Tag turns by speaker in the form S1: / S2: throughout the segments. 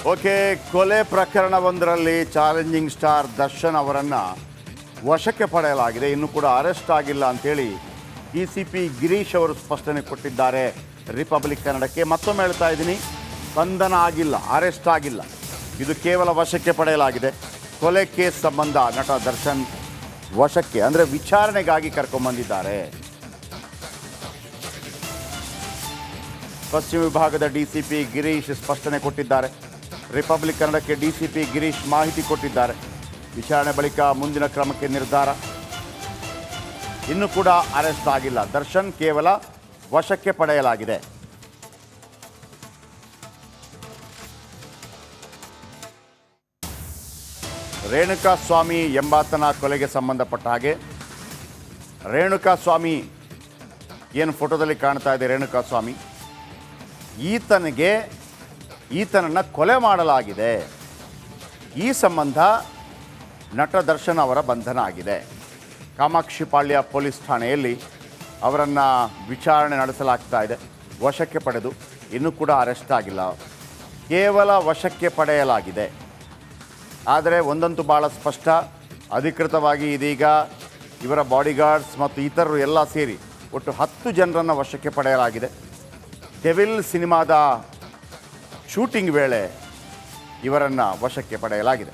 S1: Okay, ಕೊಲೆ ಪ್ರಕರಣವೊಂದರಲ್ಲಿ challenging star Darshan ಅವರನ್ನು ವಶಕ್ಕೆ ಪಡೆಯಲಾಗಿದೆ. ಇನ್ನೂ ಕೂಡ ಅರೆಸ್ಟ್ ಆಗಿಲ್ಲ ಅಂತೇಳಿ ಡಿಸಿಪಿ ಗಿರೀಶ್ ಅವರು ಸ್ಪಷ್ಟನೆ ಕೊಟ್ಟಿದ್ದಾರೆ ರಿಪಬ್ಲಿಕ್ ಕನ್ನಡಕ್ಕೆ. ಮತ್ತೊಮ್ಮೆ ಹೇಳ್ತಾ ಇದ್ದೀನಿ, ಬಂಧನ ಆಗಿಲ್ಲ, ಅರೆಸ್ಟ್ ಆಗಿಲ್ಲ, ಇದು ಕೇವಲ ವಶಕ್ಕೆ ಪಡೆಯಲಾಗಿದೆ. ಕೊಲೆ ಕೇಸ್ ಸಂಬಂಧ ನಟ ದರ್ಶನ್ ವಶಕ್ಕೆ ಅಂದರೆ ವಿಚಾರಣೆಗಾಗಿ ಕರ್ಕೊಂಬಂದಿದ್ದಾರೆ. ಪಶ್ಚಿಮ ವಿಭಾಗದ ಡಿಸಿಪಿ ಗಿರೀಶ್ ಸ್ಪಷ್ಟನೆ ಕೊಟ್ಟಿದ್ದಾರೆ. ರಿಪಬ್ಲಿಕ್ ಕನ್ನಡಕ್ಕೆ ಡಿಸಿಪಿ ಗಿರೀಶ್ ಮಾಹಿತಿ ಕೊಟ್ಟಿದ್ದಾರೆ. ವಿಚಾರಣೆ ಬಳಿಕ ಮುಂದಿನ ಕ್ರಮಕ್ಕೆ ನಿರ್ಧಾರ. ಇನ್ನೂ ಕೂಡ ಅರೆಸ್ಟ್ ಆಗಿಲ್ಲ. ದರ್ಶನ್ ಕೇವಲ ವಶಕ್ಕೆ ಪಡೆಯಲಾಗಿದೆ. ರೇಣುಕಾ ಸ್ವಾಮಿ ಎಂಬಾತನ ಕೊಲೆಗೆ ಸಂಬಂಧಪಟ್ಟ ಹಾಗೆ ರೇಣುಕಾ ಸ್ವಾಮಿ ಏನು ಫೋಟೋದಲ್ಲಿ ಕಾಣ್ತಾ ಇದೆ, ರೇಣುಕಾ ಸ್ವಾಮಿ ಈತನನ್ನು ಕೊಲೆ ಮಾಡಲಾಗಿದೆ. ಈ ಸಂಬಂಧ ನಟ ದರ್ಶನ್ ಅವರ ಬಂಧನ ಆಗಿದೆ. ಕಾಮಾಕ್ಷಿಪಾಳ್ಯ ಪೊಲೀಸ್ ಠಾಣೆಯಲ್ಲಿ ಅವರನ್ನು ವಿಚಾರಣೆ ನಡೆಸಲಾಗ್ತಾ ಇದೆ. ವಶಕ್ಕೆ ಪಡೆದು ಇನ್ನೂ ಕೂಡ ಅರೆಸ್ಟ್ ಆಗಿಲ್ಲ, ಕೇವಲ ವಶಕ್ಕೆ ಪಡೆಯಲಾಗಿದೆ. ಆದರೆ ಒಂದಂತೂ ಭಾಳ ಸ್ಪಷ್ಟ, ಅಧಿಕೃತವಾಗಿ ಇದೀಗ ಇವರ ಬಾಡಿಗಾರ್ಡ್ಸ್ ಮತ್ತು ಇತರರು ಎಲ್ಲ ಸೇರಿ ಒಟ್ಟು 10 ಜನರನ್ನು ವಶಕ್ಕೆ ಪಡೆಯಲಾಗಿದೆ. ಡೆವಿಲ್ ಸಿನಿಮಾದ ಶೂಟಿಂಗ್ ವೇಳೆ ಇವರನ್ನು ವಶಕ್ಕೆ ಪಡೆಯಲಾಗಿದೆ.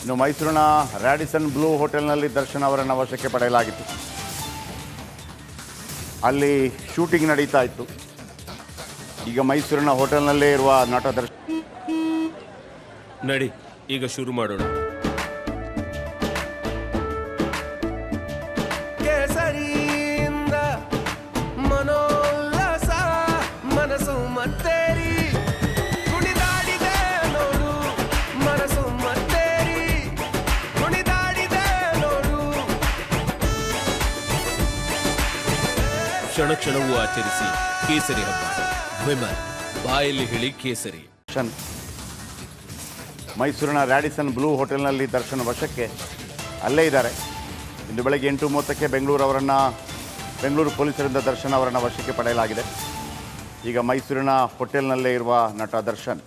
S1: ಇನ್ನು ಮೈಸೂರಿನ ರ್ಯಾಡಿಸನ್ ಬ್ಲೂ ಹೋಟೆಲ್ನಲ್ಲಿ ದರ್ಶನ್ ಅವರನ್ನು ವಶಕ್ಕೆ ಪಡೆಯಲಾಗಿತ್ತು. ಅಲ್ಲಿ ಶೂಟಿಂಗ್ ನಡೀತಾ ಇತ್ತು. ಈಗ ಮೈಸೂರಿನ ಹೋಟೆಲ್ನಲ್ಲೇ ಇರುವ ನಟ ದರ್ಶನ್
S2: ನಡಿ ಈಗ ಶುರು ಮಾಡೋಣ.
S3: ಕೇಸರಿಯಿಂದ ಮನೋಲ್ಲಾಸ ಮನಸ್ಸು ಮತ್ತೇರಿ ಕುಣಿದಾಡಿದೆ ನೋಡು, ಮನಸ್ಸು ಮತ್ತೇರಿ ಕುಣಿದಾಡಿದೆ ನೋಡು.
S2: ಕ್ಷಣ ಕ್ಷಣವೂ ಆಚರಿಸಿ ಕೇಸರಿ ಹಬ್ಬ. ವಿಮಲ್ ಬಾಯಲ್ಲಿ ಹೇಳಿ ಕೇಸರಿ.
S1: ಮೈಸೂರಿನ ರ್ಯಾಡಿಸನ್ ಬ್ಲೂ ಹೋಟೆಲ್ನಲ್ಲಿ ದರ್ಶನ್ ವಶಕ್ಕೆ ಅಲ್ಲೇ ಇದ್ದಾರೆ. ಇಂದು ಬೆಳಗ್ಗೆ 8:30ಕ್ಕೆ ಬೆಂಗಳೂರು ಪೊಲೀಸರಿಂದ ದರ್ಶನ್ ಅವರನ್ನು ವಶಕ್ಕೆ ಪಡೆಯಲಾಗಿದೆ. ಈಗ ಮೈಸೂರಿನ ಹೋಟೆಲ್ನಲ್ಲೇ ಇರುವ ನಟ ದರ್ಶನ್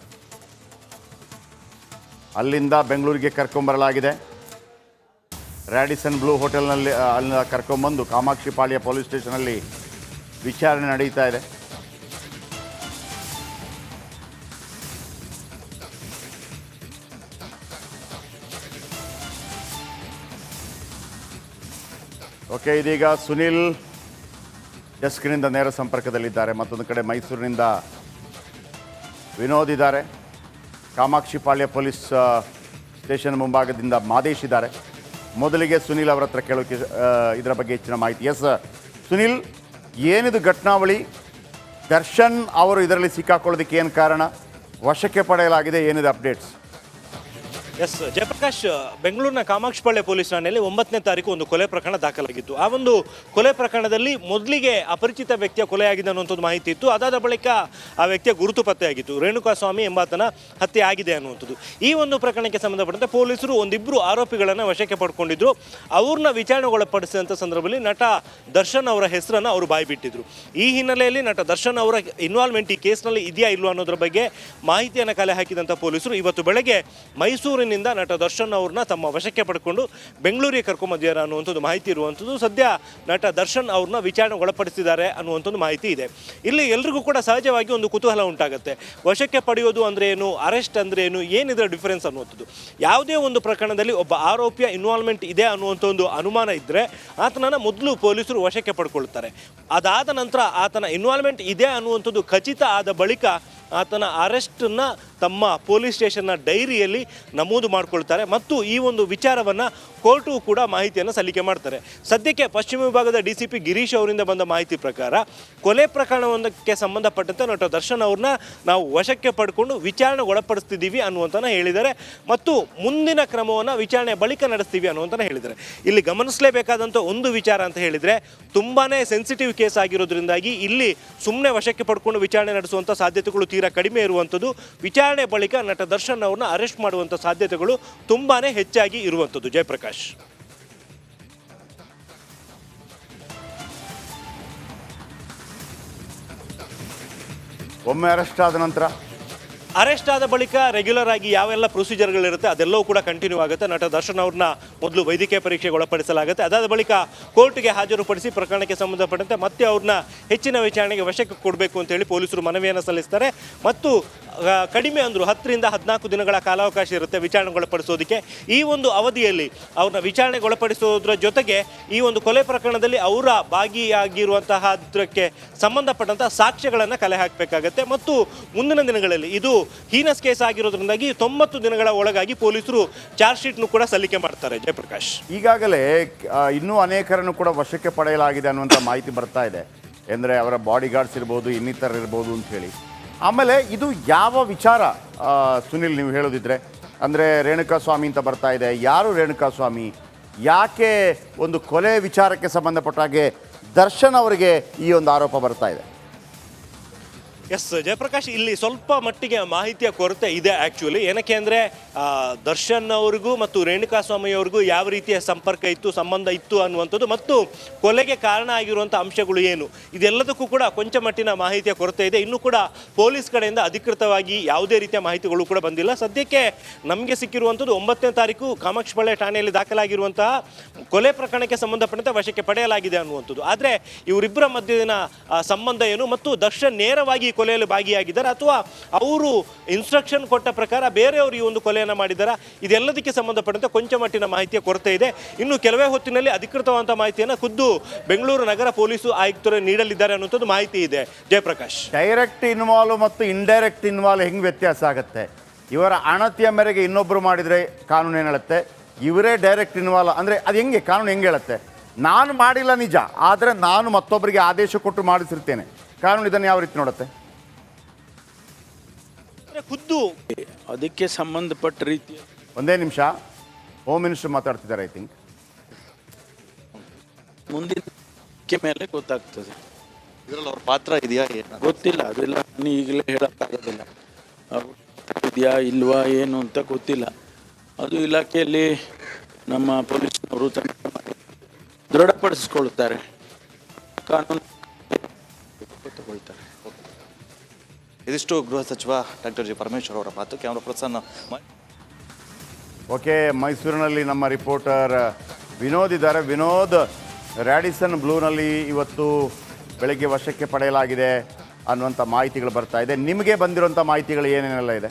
S1: ಅಲ್ಲಿಂದ ಬೆಂಗಳೂರಿಗೆ ಕರ್ಕೊಂಬರಲಾಗಿದೆ. ರ್ಯಾಡಿಸನ್ ಬ್ಲೂ ಹೋಟೆಲ್ನಲ್ಲಿ ಅಲ್ಲಿಂದ ಕರ್ಕೊಂಬಂದು ಕಾಮಾಕ್ಷಿಪಾಳ್ಯ ಪೊಲೀಸ್ ಸ್ಟೇಷನಲ್ಲಿ ವಿಚಾರಣೆ ನಡೀತಾ ಇದೆ. ಓಕೆ, ಇದೀಗ ಸುನಿಲ್ ಡೆಸ್ಕ್ನಿಂದ ನೇರ ಸಂಪರ್ಕದಲ್ಲಿದ್ದಾರೆ. ಮತ್ತೊಂದು ಕಡೆ ಮೈಸೂರಿನಿಂದ ವಿನೋದ್ ಇದ್ದಾರೆ. ಕಾಮಾಕ್ಷಿಪಾಳ್ಯ ಪೊಲೀಸ್ ಸ್ಟೇಷನ್ ಮುಂಭಾಗದಿಂದ ಮಾದೇಶ್ ಇದ್ದಾರೆ. ಮೊದಲಿಗೆ ಸುನಿಲ್ ಅವರ ಹತ್ರ ಕೇಳೋಕ್ಕೆ ಇದರ ಬಗ್ಗೆ ಹೆಚ್ಚಿನ ಮಾಹಿತಿ. ಎಸ್ ಸುನಿಲ್, ಏನಿದು ಘಟನಾವಳಿ? ದರ್ಶನ್ ಅವರು ಇದರಲ್ಲಿ ಸಿಕ್ಕಾಕೊಳ್ಳೋದಕ್ಕೆ ಏನು ಕಾರಣ? ವಶಕ್ಕೆ ಪಡೆಯಲಾಗಿದೆ, ಏನಿದೆ ಅಪ್ಡೇಟ್ಸ್?
S4: ಎಸ್ ಜಯಪ್ರಕಾಶ್, ಬೆಂಗಳೂರಿನ ಕಾಮಾಕ್ಷಿಪಾಳ್ಯ ಪೊಲೀಸ್ ಠಾಣೆಯಲ್ಲಿ 9ನೇ ತಾರೀಕು ಒಂದು ಕೊಲೆ ಪ್ರಕರಣ ದಾಖಲಾಗಿತ್ತು. ಆ ಒಂದು ಕೊಲೆ ಪ್ರಕರಣದಲ್ಲಿ ಮೊದಲಿಗೆ ಅಪರಿಚಿತ ವ್ಯಕ್ತಿಯ ಕೊಲೆಯಾಗಿದೆ ಅನ್ನುವಂಥದ್ದು ಮಾಹಿತಿ ಇತ್ತು. ಅದಾದ ಬಳಿಕ ಆ ವ್ಯಕ್ತಿಯ ಗುರುತು ಪತ್ತೆಯಾಗಿತ್ತು. ರೇಣುಕಾ ಸ್ವಾಮಿ ಎಂಬಾತನ ಹತ್ಯೆ ಆಗಿದೆ ಅನ್ನುವಂಥದ್ದು. ಈ ಒಂದು ಪ್ರಕರಣಕ್ಕೆ ಸಂಬಂಧಪಟ್ಟಂತೆ ಪೊಲೀಸರು ಒಂದಿಬ್ಬರು ಆರೋಪಿಗಳನ್ನು ವಶಕ್ಕೆ ಪಡ್ಕೊಂಡಿದ್ರು. ಅವ್ರನ್ನ ವಿಚಾರಣೆಗೊಳಪಡಿಸಿದಂಥ ಸಂದರ್ಭದಲ್ಲಿ ನಟ ದರ್ಶನ್ ಅವರ ಹೆಸರನ್ನು ಅವರು ಬಾಯ್ಬಿಟ್ಟಿದ್ರು. ಈ ಹಿನ್ನೆಲೆಯಲ್ಲಿ ನಟ ದರ್ಶನ್ ಅವರ ಇನ್ವಾಲ್ವ್ಮೆಂಟ್ ಈ ಕೇಸ್ನಲ್ಲಿ ಇದೆಯಾ ಇಲ್ವಾ ಅನ್ನೋದ್ರ ಬಗ್ಗೆ ಮಾಹಿತಿಯನ್ನು ಕಲೆ ಹಾಕಿದಂಥ ಪೊಲೀಸರು ಇವತ್ತು ಬೆಳಗ್ಗೆ ಮೈಸೂರಿನ ನಟ ದರ್ಶನ್ ಅವ್ರನ್ನ ತಮ್ಮ ವಶಕ್ಕೆ ಪಡ್ಕೊಂಡು ಬೆಂಗಳೂರಿಗೆ ಕರ್ಕೊಂಬಂದಿದ್ದಾರೆ ಅನ್ನುವಂಥದ್ದು ಮಾಹಿತಿ ಇರುವಂಥದ್ದು. ಸದ್ಯ ನಟ ದರ್ಶನ್ ಅವ್ರನ್ನ ವಿಚಾರಣೆಗೆ ಒಳಪಡಿಸಿದ್ದಾರೆ ಅನ್ನುವಂಥದ್ದು ಮಾಹಿತಿ ಇದೆ. ಇಲ್ಲಿ ಎಲ್ರಿಗೂ ಕೂಡ ಸಹಜವಾಗಿ ಒಂದು ಕುತೂಹಲ ಉಂಟಾಗುತ್ತೆ. ವಶಕ್ಕೆ ಪಡೆಯೋದು ಅಂದರೆ ಏನು, ಅರೆಸ್ಟ್ ಅಂದರೆ ಏನು, ಏನಿದ್ರ ಡಿಫರೆನ್ಸ್ ಅನ್ನುವಂಥದ್ದು. ಯಾವುದೇ ಒಂದು ಪ್ರಕರಣದಲ್ಲಿ ಒಬ್ಬ ಆರೋಪಿಯ ಇನ್ವಾಲ್ವ್ಮೆಂಟ್ ಇದೆ ಅನ್ನುವಂಥ ಒಂದು ಅನುಮಾನ ಇದ್ದರೆ ಆತನನ್ನು ಮೊದಲು ಪೊಲೀಸರು ವಶಕ್ಕೆ ಪಡ್ಕೊಳ್ತಾರೆ. ಅದಾದ ನಂತರ ಆತನ ಇನ್ವಾಲ್ವ್ಮೆಂಟ್ ಇದೆ ಅನ್ನುವಂಥದ್ದು ಖಚಿತ ಆದ ಬಳಿಕ ಆತನ ಅರೆಸ್ಟನ್ನು ತಮ್ಮ ಪೊಲೀಸ್ ಸ್ಟೇಷನ್ನ ಡೈರಿಯಲ್ಲಿ ನಮೂದು ಮಾಡಿಕೊಳ್ತಾರೆ ಮತ್ತು ಈ ಒಂದು ವಿಚಾರವನ್ನು ಕೋರ್ಟು ಕೂಡ ಮಾಹಿತಿಯನ್ನು ಸಲ್ಲಿಕೆ ಮಾಡ್ತಾರೆ. ಸದ್ಯಕ್ಕೆ ಪಶ್ಚಿಮ ವಿಭಾಗದ ಡಿಸಿಪಿ ಗಿರೀಶ್ ಅವರಿಂದ ಬಂದ ಮಾಹಿತಿ ಪ್ರಕಾರ ಕೊಲೆ ಪ್ರಕರಣವೊಂದಕ್ಕೆ ಸಂಬಂಧಪಟ್ಟಂತೆ ನಟ ದರ್ಶನ್ ಅವ್ರನ್ನ ನಾವು ವಶಕ್ಕೆ ಪಡ್ಕೊಂಡು ವಿಚಾರಣೆಗೆ ಒಳಪಡಿಸ್ತಿದ್ದೀವಿ ಅನ್ನುವಂಥನ ಹೇಳಿದ್ದಾರೆ ಮತ್ತು ಮುಂದಿನ ಕ್ರಮವನ್ನು ವಿಚಾರಣೆ ಬಳಿಕ ನಡೆಸ್ತೀವಿ ಅನ್ನುವಂಥನ ಹೇಳಿದ್ದಾರೆ. ಇಲ್ಲಿ ಗಮನಿಸಲೇಬೇಕಾದಂಥ ಒಂದು ವಿಚಾರ ಅಂತ ಹೇಳಿದರೆ ತುಂಬಾ ಸೆನ್ಸಿಟಿವ್ ಕೇಸ್ ಆಗಿರೋದ್ರಿಂದಾಗಿ ಇಲ್ಲಿ ಸುಮ್ಮನೆ ವಶಕ್ಕೆ ಪಡ್ಕೊಂಡು ವಿಚಾರಣೆ ನಡೆಸುವಂಥ ಸಾಧ್ಯತೆಗಳು ತೀರಾ ಕಡಿಮೆ ಇರುವಂಥದ್ದು. ವಿಚಾರ ವಿಚಾರಣೆ ಬಳಿಕ ನಟ ದರ್ಶನ್ ಅವ್ರನ್ನ ಅರೆಸ್ಟ್ ಮಾಡುವಂಥ ಸಾಧ್ಯತೆಗಳು ತುಂಬಾನೇ ಹೆಚ್ಚಾಗಿ ಇರುವಂಥದ್ದು. ಜಯಪ್ರಕಾಶ್.
S1: ಒಮ್ಮೆ ಅರೆಸ್ಟ್ ಆದ ನಂತರ
S4: ಅರೆಸ್ಟ್ ಆದ ಬಳಿಕ ರೆಗ್ಯುಲರ್ ಆಗಿ ಯಾವೆಲ್ಲ ಪ್ರೊಸೀಜರ್ಗಳಿರುತ್ತೆ ಅದೆಲ್ಲವೂ ಕೂಡ ಕಂಟಿನ್ಯೂ ಆಗುತ್ತೆ. ನಟ ದರ್ಶನ್ ಅವ್ರನ್ನ ಮೊದಲು ವೈದ್ಯಕೀಯ ಪರೀಕ್ಷೆಗೆ ಒಳಪಡಿಸಲಾಗುತ್ತೆ. ಅದಾದ ಬಳಿಕ ಕೋರ್ಟ್ಗೆ ಹಾಜರುಪಡಿಸಿ ಪ್ರಕರಣಕ್ಕೆ ಸಂಬಂಧಪಟ್ಟಂತೆ ಮತ್ತೆ ಅವ್ರನ್ನ ಹೆಚ್ಚಿನ ವಿಚಾರಣೆಗೆ ವಶಕ್ಕೆ ಕೊಡಬೇಕು ಅಂತೇಳಿ ಪೊಲೀಸರು ಮನವಿಯನ್ನು ಸಲ್ಲಿಸ್ತಾರೆ. ಮತ್ತು ಕಡಿಮೆ ಅಂದರು 10 ರಿಂದ 14 ದಿನಗಳ ಕಾಲಾವಕಾಶ ಇರುತ್ತೆ ವಿಚಾರಣೆಗೊಳಪಡಿಸೋದಕ್ಕೆ. ಈ ಒಂದು ಅವಧಿಯಲ್ಲಿ ಅವ್ರನ್ನ ವಿಚಾರಣೆಗೊಳಪಡಿಸೋದ್ರ ಜೊತೆಗೆ ಈ ಒಂದು ಕೊಲೆ ಪ್ರಕರಣದಲ್ಲಿ ಅವರ ಭಾಗಿಯಾಗಿರುವಂತಹದಕ್ಕೆ ಸಂಬಂಧಪಟ್ಟಂತಹ ಸಾಕ್ಷ್ಯಗಳನ್ನು ಕಲೆ ಹಾಕಬೇಕಾಗತ್ತೆ. ಮತ್ತು ಮುಂದಿನ ದಿನಗಳಲ್ಲಿ ಇದು ಹೀನಸ್ ಕೇಸ್ ಆಗಿರೋದ್ರಿಂದಾಗಿ 90 ದಿನಗಳ ಒಳಗಾಗಿ ಪೊಲೀಸರು ಚಾರ್ಜ್ ಶೀಟ್ನು ಕೂಡ ಸಲ್ಲಿಕೆ ಮಾಡ್ತಾರೆ. ಜಯಪ್ರಕಾಶ್.
S1: ಈಗಾಗಲೇ ಇನ್ನೂ ಅನೇಕರನ್ನು ಕೂಡ ವಶಕ್ಕೆ ಪಡೆಯಲಾಗಿದೆ ಅನ್ನುವಂಥ ಮಾಹಿತಿ ಬರ್ತಾ ಇದೆ. ಅಂದರೆ ಅವರ ಬಾಡಿ ಗಾರ್ಡ್ಸ್ ಇರ್ಬೋದು, ಇನ್ನಿತರ ಇರ್ಬೋದು ಅಂತ ಹೇಳಿ. ಆಮೇಲೆ ಇದು ಯಾವ ವಿಚಾರ ಸುನಿಲ್ ನೀವು ಹೇಳೋದಿದ್ರೆ? ಅಂದರೆ ರೇಣುಕಾಸ್ವಾಮಿ ಅಂತ ಬರ್ತಾ ಇದೆ. ಯಾರು ರೇಣುಕಾಸ್ವಾಮಿ? ಯಾಕೆ ಒಂದು ಕೊಲೆ ವಿಚಾರಕ್ಕೆ ಸಂಬಂಧಪಟ್ಟ ಹಾಗೆ ದರ್ಶನ್ ಅವರಿಗೆ ಈ ಒಂದು ಆರೋಪ ಬರ್ತಾ ಇದೆ?
S4: ಎಸ್ ಜಯಪ್ರಕಾಶ್, ಇಲ್ಲಿ ಸ್ವಲ್ಪ ಮಟ್ಟಿಗೆ ಮಾಹಿತಿಯ ಕೊರತೆ ಇದೆ ಆ್ಯಕ್ಚುಲಿ. ಏನಕ್ಕೆ ಅಂದರೆ ದರ್ಶನ್ ಅವ್ರಿಗೂ ಮತ್ತು ರೇಣುಕಾಸ್ವಾಮಿ ಅವ್ರಿಗೂ ಯಾವ ರೀತಿಯ ಸಂಪರ್ಕ ಇತ್ತು, ಸಂಬಂಧ ಇತ್ತು ಅನ್ನುವಂಥದ್ದು ಮತ್ತು ಕೊಲೆಗೆ ಕಾರಣ ಆಗಿರುವಂಥ ಅಂಶಗಳು ಏನು, ಇದೆಲ್ಲದಕ್ಕೂ ಕೂಡ ಕೊಂಚ ಮಟ್ಟಿನ ಮಾಹಿತಿಯ ಕೊರತೆ ಇದೆ. ಇನ್ನೂ ಕೂಡ ಪೊಲೀಸ್ ಕಡೆಯಿಂದ ಅಧಿಕೃತವಾಗಿ ಯಾವುದೇ ರೀತಿಯ ಮಾಹಿತಿಗಳು ಕೂಡ ಬಂದಿಲ್ಲ. ಸದ್ಯಕ್ಕೆ ನಮಗೆ ಸಿಕ್ಕಿರುವಂಥದ್ದು 9ನೇ ತಾರೀಕು ಕಾಮಾಕ್ಷಿಪಾಳ್ಯ ಠಾಣೆಯಲ್ಲಿ ದಾಖಲಾಗಿರುವಂತಹ ಕೊಲೆ ಪ್ರಕರಣಕ್ಕೆ ಸಂಬಂಧಪಟ್ಟಂತೆ ವಶಕ್ಕೆ ಪಡೆಯಲಾಗಿದೆ ಅನ್ನುವಂಥದ್ದು. ಆದರೆ ಇವರಿಬ್ಬರ ಮಧ್ಯದಿನ ಸಂಬಂಧ ಏನು ಮತ್ತು ದರ್ಶನ್ ನೇರವಾಗಿ ಕೊಲೆಯಲ್ಲಿ ಭಾಗಿಯಾಗಿದ್ದಾರೆ ಅಥವಾ ಅವರು ಇನ್ಸ್ಟ್ರಕ್ಷನ್ ಕೊಟ್ಟ ಪ್ರಕಾರ ಬೇರೆಯವರು ಈ ಒಂದು ಕೊಲೆಯನ್ನು ಮಾಡಿದ್ದಾರೆ, ಇದೆಲ್ಲದಕ್ಕೆ ಸಂಬಂಧಪಟ್ಟಂತೆ ಕೊಂಚ ಮಟ್ಟಿನ ಮಾಹಿತಿಯ ಕೊರತೆ ಇದೆ. ಇನ್ನು ಕೆಲವೇ ಹೊತ್ತಿನಲ್ಲಿ ಅಧಿಕೃತವಾದಂಥ ಮಾಹಿತಿಯನ್ನು ಖುದ್ದು ಬೆಂಗಳೂರು ನಗರ ಪೊಲೀಸು ಆಯುಕ್ತರು ನೀಡಲಿದ್ದಾರೆ ಅನ್ನುವಂಥದ್ದು ಮಾಹಿತಿ ಇದೆ. ಜಯಪ್ರಕಾಶ್.
S1: ಡೈರೆಕ್ಟ್ ಇನ್ವಾಲ್ವ್ ಮತ್ತು ಇಂಡೈರೆಕ್ಟ್ ಇನ್ವಾಲ್ವ್ ಹೆಂಗೆ ವ್ಯತ್ಯಾಸ ಆಗುತ್ತೆ? ಇವರ ಅಣತಿಯ ಮೇರೆಗೆ ಇನ್ನೊಬ್ಬರು ಮಾಡಿದರೆ ಕಾನೂನು ಏನು ಹೇಳುತ್ತೆ? ಇವರೇ ಡೈರೆಕ್ಟ್ ಇನ್ವಾಲ್ವ್ ಅಂದರೆ ಅದು ಹೆಂಗೆ ಕಾನೂನು ಹೆಂಗೆ ಹೇಳುತ್ತೆ? ನಾನು ಮಾಡಿಲ್ಲ ನಿಜ, ಆದರೆ ನಾನು ಮತ್ತೊಬ್ಬರಿಗೆ ಆದೇಶ ಕೊಟ್ಟು ಮಾಡಿಸಿರ್ತೇನೆ, ಕಾನೂನು ಇದನ್ನು ಯಾವ ರೀತಿ ನೋಡುತ್ತೆ?
S4: ಖುದ್ದು
S5: ಅದಕ್ಕೆ ಸಂಬಂಧಪಟ್ಟ ರೀತಿಯ
S1: ಒಂದೇ ನಿಮಿಷ, ಹೋಮ್ ಮಿನಿಸ್ಟರ್ ಮಾತಾಡ್ತಿದ್ದಾರೆ. ಐ ಥಿಂಕ್
S5: ಮುಂದಿನ ಮೇಲೆ ಗೊತ್ತಾಗ್ತದೆ.
S6: ಇದರಲ್ಲಿ ಅವ್ರ ಪಾತ್ರ ಇದೆಯಾ
S5: ಗೊತ್ತಿಲ್ಲ, ಅದೆಲ್ಲ ನಾನು ಈಗಲೇ ಹೇಳೋಕ್ಕಾಗೋದಿಲ್ಲ. ಇದೆಯಾ ಇಲ್ವಾ ಏನು ಅಂತ ಗೊತ್ತಿಲ್ಲ. ಅದು ಇಲಾಖೆಯಲ್ಲಿ ನಮ್ಮ ಪೊಲೀಸ್ನವರು ತನಿಖೆ ಮಾಡಿ ದೃಢಪಡಿಸ್ಕೊಳ್ತಾರೆ, ಕಾನೂನು ತಗೊಳ್ತಾರೆ.
S6: ಇದಿಷ್ಟು ಗೃಹ ಸಚಿವ ಡಾಕ್ಟರ್ ಜಿ ಪರಮೇಶ್ವರ್ ಅವರ ಮಾತು. ಕ್ಯಾಮ್ರಾ ಪ್ರಸನ್ನ.
S1: ಓಕೆ, ಮೈಸೂರಿನಲ್ಲಿ ನಮ್ಮ ರಿಪೋರ್ಟರ್ ವಿನೋದ್ ಇದ್ದಾರೆ. ವಿನೋದ್, ರ್ಯಾಡಿಸನ್ ಬ್ಲೂನಲ್ಲಿ ಇವತ್ತು ಬೆಳಗ್ಗೆ ವಶಕ್ಕೆ ಪಡೆಯಲಾಗಿದೆ ಅನ್ನುವಂಥ ಮಾಹಿತಿಗಳು ಬರ್ತಾ ಇದೆ. ನಿಮಗೆ ಬಂದಿರುವಂಥ ಮಾಹಿತಿಗಳು ಏನೇನೆಲ್ಲ ಇದೆ?